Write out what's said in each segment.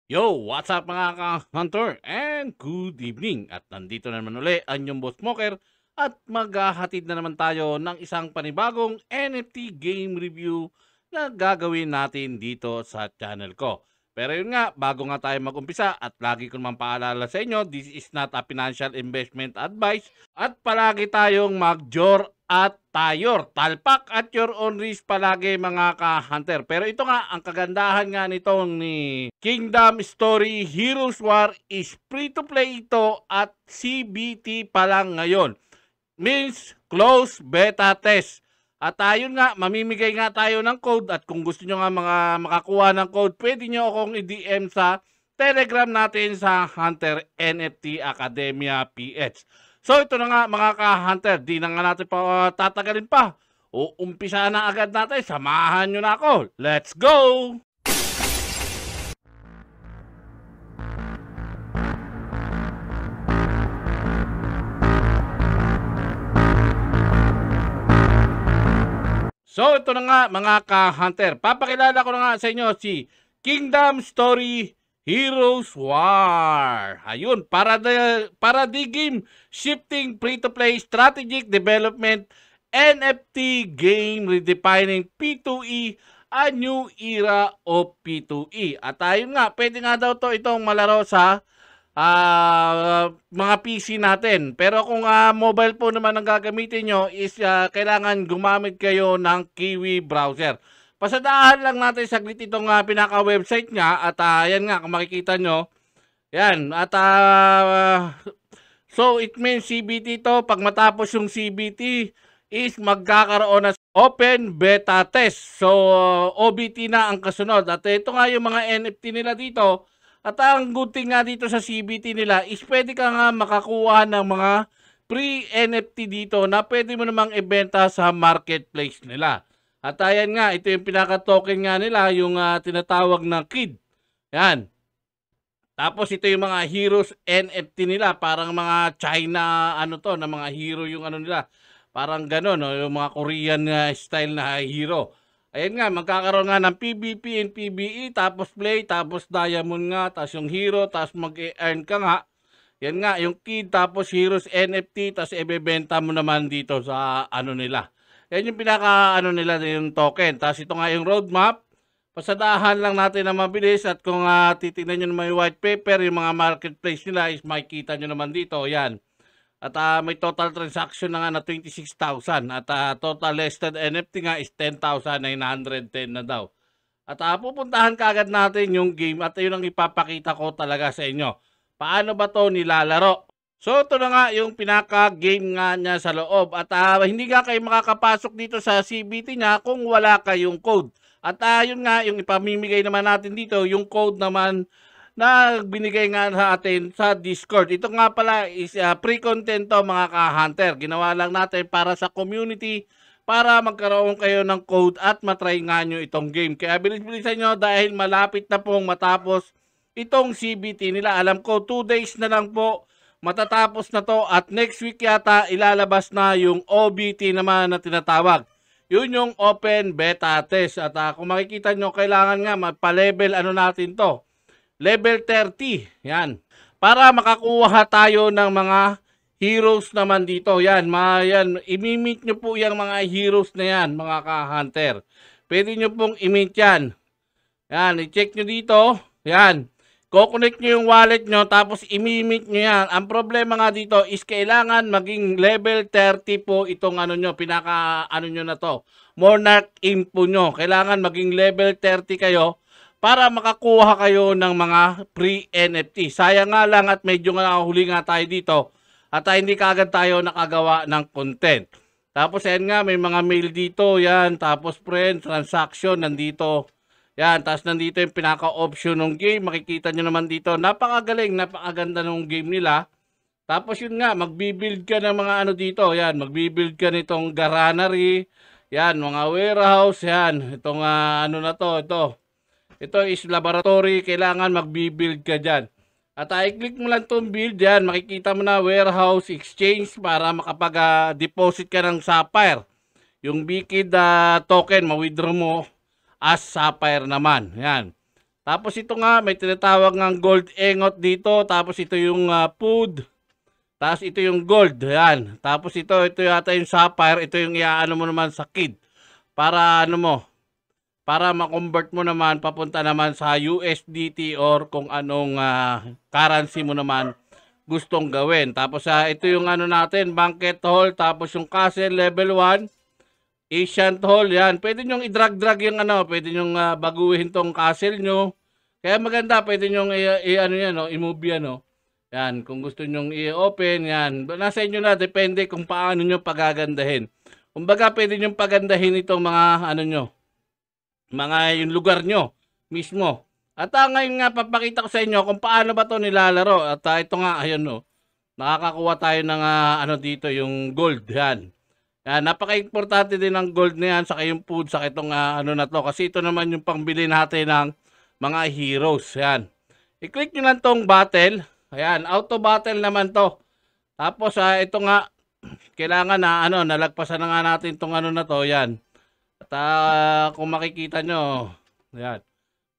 Yo, what's up mga ka-hunter and good evening. At nandito na naman uli ang inyong Boss Smoker at maghahatid na naman tayo ng isang panibagong NFT game review na gagawin natin dito sa channel ko. Pero yun nga, bago nga tayo mag-umpisa at lagi ko naman paalala sa inyo, this is not a financial investment advice at palagi tayong mag-jor at tayor, talpak at your own risk palagi mga ka-hunter. Pero ito nga, ang kagandahan nga nitong ni Kingdom Story Heroes War is free to play ito at CBT pa lang ngayon. Means close beta test. At ayun nga, mamimigay nga tayo ng code at kung gusto nyo nga makakuha ng code, pwede nyo akong i-DM sa Telegram natin sa Hunter NFT Academia PH. So ito na nga mga ka-hunter, di na nga natin pa tatagalin pa. Umpisa na agad natin, samahan nyo na ako. Let's go! So ito na nga mga ka-hunter, papakilala ko na nga sa inyo si Kingdom Story Heroes War. Ayun, paradigm shifting free-to-play strategic development NFT game redefining P2E, a new era of P2E. At ayun nga, pwede nga daw to itong malaro sa mga PC natin. Pero kung mobile po naman ang gagamitin nyo is kailangan gumamit kayo ng Kiwi browser. Pasadahan lang natin saglit itong pinaka-website niya at yan nga kung makikita nyo. Yan at so it means CBT to. Pag matapos yung CBT is magkakaroon na open beta test. So OBT na ang kasunod. At ito nga yung mga NFT nila dito. At ang good thing nga dito sa CBT nila is pwede ka nga makakuha ng mga free NFT dito na pwede mo namang ibenta sa marketplace nila. At ayan nga, ito yung pinaka-token nga nila, yung tinatawag na KID. Yan. Tapos ito yung mga heroes NFT nila, parang mga China ano to, na mga hero yung ano nila. Parang gano'n, no? Yung mga Korean style na hero. Ayan nga, magkakaroon nga ng PVP and PVE, tapos play, tapos diamond nga, tapos yung hero, tapos mag-earn ka nga. Yan nga, yung kid, tapos heroes NFT, tapos ibebenta mo naman dito sa ano nila. Yan yung pinaka ano nila, yung token. Tapos ito nga yung roadmap. Pasadahan lang natin na mabilis at kung titignan nyo naman yung white paper, yung mga marketplace nila is makikita nyo naman dito. Yan. At may total transaction na nga na 26,000 at total listed NFT nga is 10,910 na daw. At pupuntahan kaagad natin yung game at yun ang ipapakita ko talaga sa inyo. Paano ba to nilalaro? So ito na nga yung pinaka-game nga niya sa loob at hindi nga kayo makakapasok dito sa CBT niya kung wala kayong code. At yun nga yung ipamimigay naman natin dito, yung code naman na binigay nga sa atin sa Discord. Ito nga pala is pre-content to mga ka-hunter. Ginawa lang natin para sa community para magkaroon kayo ng code at matry nga nyo itong game. Kaya bilis-bilisan nyo dahil malapit na pong matapos itong CBT nila. Alam ko 2 days na lang po matatapos na to at next week yata ilalabas na yung OBT naman na tinatawag. Yun yung open beta test. At kung makikita nyo kailangan nga magpa-level ano natin to. Level 30, yan. Para makakuha tayo ng mga heroes naman dito. Yan, yan. I-meet nyo po yung mga heroes na yan, mga ka-hunter. Pwede nyo pong i-meet yan. Yan, i-check nyo dito. Yan. Kukonect nyo yung wallet nyo, tapos i-meet nyo yan. Ang problema nga dito is kailangan maging level 30 po itong ano nyo, pinaka ano nyo na to. Monarch info nyo. Kailangan maging level 30 kayo para makakuha kayo ng mga free NFT. Sayang nga lang at medyo nga huli nga tayo dito at hindi kaagad tayo nakagawa ng content. Tapos yan nga, may mga mail dito, yan. Tapos friend, transaction, nandito. Yan, tapos nandito yung pinaka-option ng game. Makikita nyo naman dito. Napakagaling, napakaganda ng game nila. Tapos yun nga, magbibuild ka ng mga ano dito. Yan, magbibuild ka nitong granary. Yan, mga warehouse. Yan, itong ano na to, ito. Ito is laboratory, kailangan magbi-build ka dyan. At i-click mo lang itong build yan, makikita mo na warehouse exchange para makapag-deposit ka ng Sapphire. Yung Bkid token, ma-withdraw mo as Sapphire naman. Yan. Tapos ito nga, may tinatawag ng gold engot dito. Tapos ito yung food. Tapos ito yung gold. Yan. Tapos ito yata yung sapphire. Ito yung iaano mo naman sa kid. Para ano mo, para ma-convert mo naman, papunta naman sa USDT or kung anong currency mo naman gustong gawin. Tapos ito yung ano natin, banquet hall. Tapos yung castle level 1. Ancient hall, yan. Pwede nyong i-drag-drag yung ano, pwede nyong baguhin tong castle nyo. Kaya maganda, pwede nyong ano yan, no, i-move yan, no. Yan, kung gusto nyong i-open, yan. Nasa inyo na, depende kung paano nyo pagagandahin. Kumbaga, pwede nyong pagandahin itong mga, ano nyo, mga yung lugar nyo mismo. At ngayon nga, papakita ko sa inyo kung paano ba to nilalaro. At ito nga, ayun, no. Nakakakuha tayo ng, ano dito, yung gold, yan. Yan, napaka-importante din ng gold na yan, saka yung food, saka itong ano na to. Kasi ito naman yung pangbili natin ng mga heroes. Yan. I-click nyo lang tong battle. Ayan, auto battle naman to. Tapos ito nga, kailangan na ano, nalagpasan na nga natin tong ano na to. Yan. At kung makikita nyo, yan.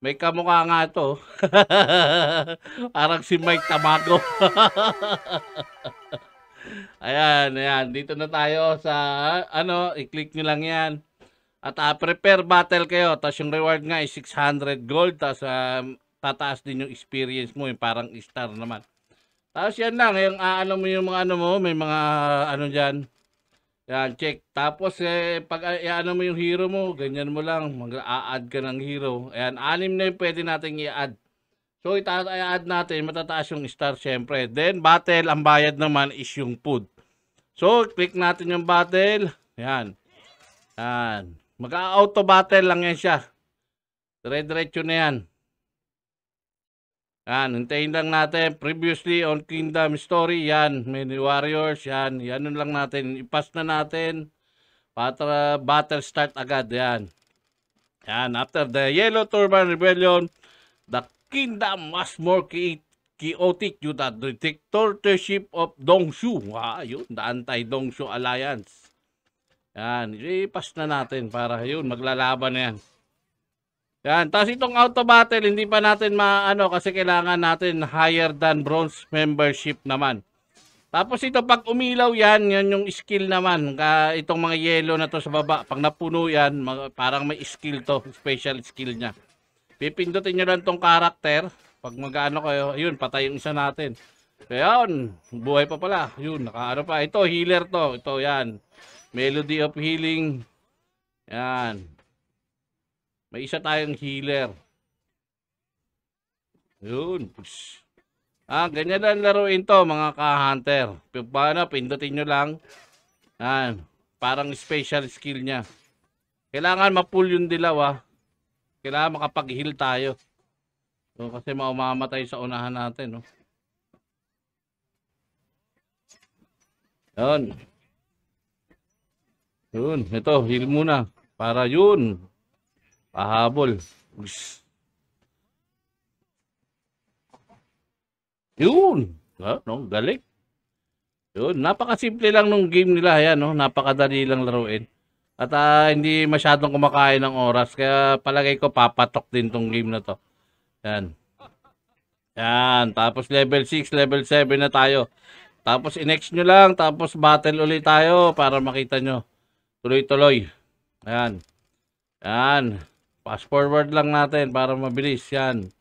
May kamukha nga to. Parang si Mike Tamago. Ayan, ayan. Dito na tayo sa, ano, i-click nyo lang yan. At prepare battle kayo. Tapos yung reward nga is 600 gold. Tapos tataas din yung experience mo. Yung parang star naman. Tapos yan lang. Yung ano mo yung mga ano mo. May mga ano dyan. Yan, check. Tapos pag ano mo yung hero mo, ganyan mo lang. Mag-a-add ka ng hero. Ayan, 6 na yung pwede natin i-add. So, i-add natin, matataas yung star syempre. Then, battle, ang bayad naman is yung food. So, click natin yung battle. Yan. Yan. Mag-auto battle lang yan siya. Dire-diretso na yan. Yan. Hintayin lang natin. Previously on Kingdom Story. Yan. Many Warriors. Yan. Yan lang natin. I-pass na natin. Para battle start agad. Yan. Yan. After the Yellow Turban Rebellion, the Kingdom was more chaotic due to the dictatorship of Dongshu. Yun, the anti-Dongshu Alliance. Yan, i-pass na natin para yun, maglalaban na yan. Yan, tapos itong auto battle, hindi pa natin maano kasi kailangan natin higher than bronze membership naman. Tapos ito, pag umilaw yan, yan yung skill naman. Itong mga yellow na to sa baba, pag napuno yan, parang may skill to, special skill niya. Pipindutin nyo lang tong karakter. Pag mag-ano kayo, yun, patay yung isa natin. Kaya yun, buhay pa pala. Yun, nakaano pa. Ito, healer to. Ito, yan. Melody of Healing. Yan. May isa tayong healer. Yun. Ganyan lang laruin to, mga ka-hunter. Paano, pindutin nyo lang. Yan. Parang special skill niya. Kailangan ma-pull yung dilaw, Kailangan makapag-heal tayo. So, kasi maumamatay sa unahan natin, no? Yun. Yun. Ito, heal muna. Para yun. Pahabol. Yun. No, galing. Yun. Napakasimple lang nung game nila. Yan, no? Napakadali lang laruin. At hindi masyadong kumakain ng oras. Kaya palagay ko papatok din tong game na to. Yan. Yan. Tapos level 6, level 7 na tayo. Tapos i-next nyo lang. Tapos battle ulit tayo para makita nyo. Tuloy-tuloy. Yan. Yan. Fast forward lang natin para mabilis. Yan.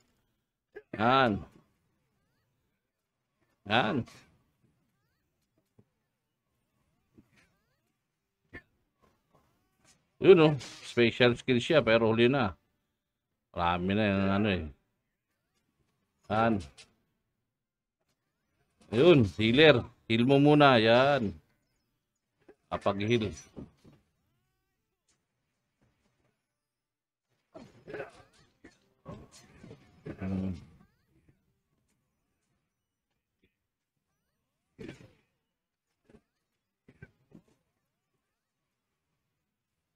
Yan. Yan. Yun, special skill siya pero huli na. Marami na yung ano eh. Yan. Yun, healer. Heal mo muna. Yan. Kapag-heal.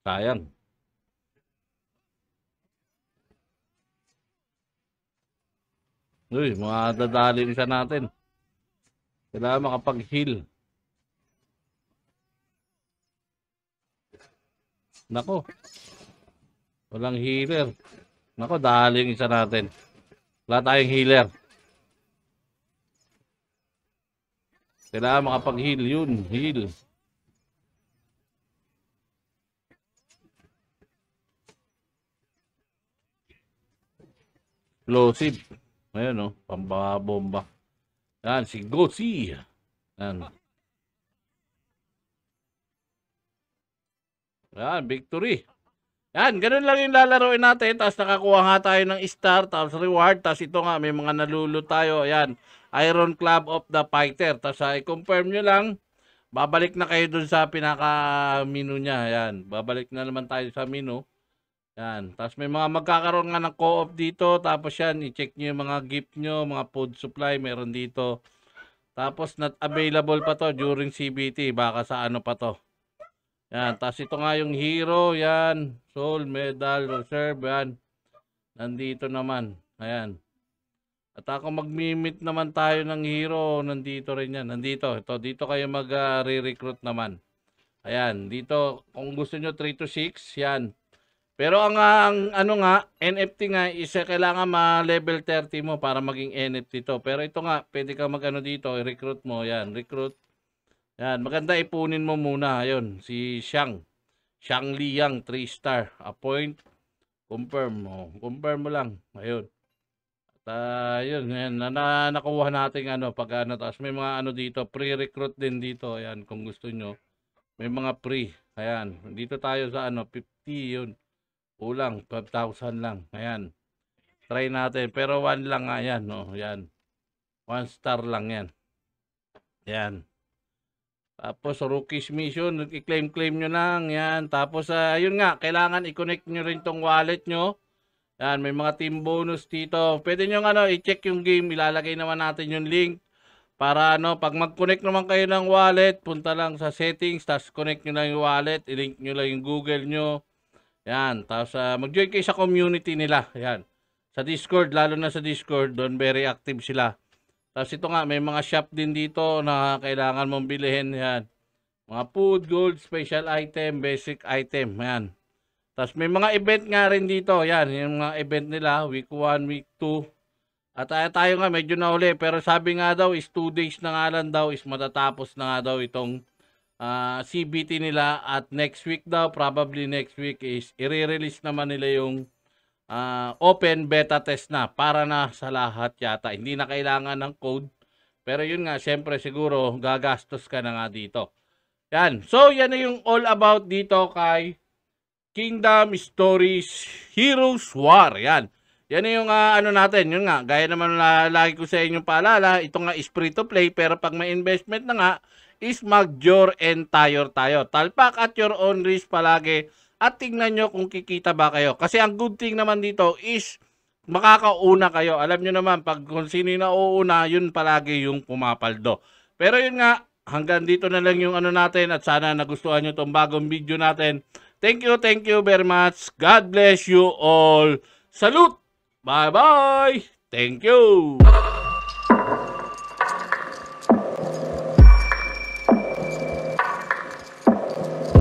Sayang. Uy, mga dadali isa natin. Kailangan makapag-heal. Nako. Walang healer. Nako, dahil yung isa natin. Wala tayong healer. Kailangan makapag-heal yun. Heal. Explosive. Ayan, oh. Pambabomba. Yan, si Gosi. Yan. Yan, victory. Yan, ganun lang yung lalaroin natin. Tapos nakakuha nga tayo ng star, tapos reward. Tapos ito nga, may mga nalulo tayo. Ayan, Iron Club of the Fighter. Tapos i-confirm nyo lang. Babalik na kayo dun sa pinaka-menu niya. Ayan, babalik na naman tayo sa menu. Yan. Tapos may mga magkakaroon nga ng co-op dito. Tapos yan, i-check nyo yung mga gift nyo, mga food supply, meron dito. Tapos not available pa to during CBT. Baka sa ano pa to. Yan. Tapos ito nga yung hero. Yan. Soul, medal, reserve. Yan. Nandito naman. Ayan. At ako mag-meet naman tayo ng hero. Nandito rin yan. Nandito. Ito. Dito kayo mag-re-recruit naman. Ayan. Dito. Kung gusto nyo 3 to 6. Yan. Pero ang ano nga, NFT nga, isa kailangan ma-level 30 mo para maging NFT to. Pero ito nga, pwede ka mag-ano dito, i-recruit mo. Yan, recruit. Yan, maganda ipunin mo muna. Ayun, si Shang Liang, 3 star. Appoint, confirm mo. Confirm mo lang. Ayun. At yun, yan, nakuha natin ano, pag ano. Tapos may mga ano dito, pre-recruit din dito. Ayan, kung gusto nyo. May mga pre. Ayan, dito tayo sa ano, 50 yun. Kulang, 5,000 lang. Ayan. Try natin. Pero 1 lang nga yan. No? Yan. 1 star lang yan. Yan. Tapos, rookies mission. I-claim nyo lang. Yan. Tapos, ayun nga. Kailangan i-connect nyo rin tong wallet nyo. Yan. May mga team bonus dito. Pwede nyo ano, i-check yung game. Ilalagay naman natin yung link. Para ano, pag mag-connect naman kayo ng wallet, punta lang sa settings. Tapos, connect nyo lang yung wallet. I-link nyo lang yung Google nyo. Yan, tapos mag-join kayo sa community nila. Yan. Sa Discord, lalo na sa Discord, doon very active sila. Tapos ito nga, may mga shop din dito na kailangan mong bilhin. Yan. Mga food, gold, special item, basic item. Yan. Tapos may mga event nga rin dito. Yan, yung mga event nila, week 1, week 2. At tayo nga, medyo na uli. Pero sabi nga daw, is 2 days na nga lang daw, is matatapos na nga daw itong CBT nila. At next week daw, probably next week is i-release naman nila yung open beta test na para na sa lahat yata. Hindi na kailangan ng code. Pero yun nga, syempre siguro gagastos ka na nga dito. Yan. So, yan na yung all about dito kay Kingdom Stories Heroes War. Yan. Yan na yung ano natin. Yun nga, gaya naman na lagi ko sa inyong paalala, ito nga is free to play. Pero pag may investment na nga, is mag-your entire tayo. Talpak at your own risk palagi. At tingnan nyo kung kikita ba kayo. Kasi ang good thing naman dito is makakauna kayo. Alam nyo naman, pag kung sino yung nauuna, yun palagi yung pumapaldo. Pero yun nga, hanggang dito na lang yung ano natin. At sana nagustuhan nyo itong bagong video natin. Thank you very much. God bless you all. Salute! Bye-bye! Thank you!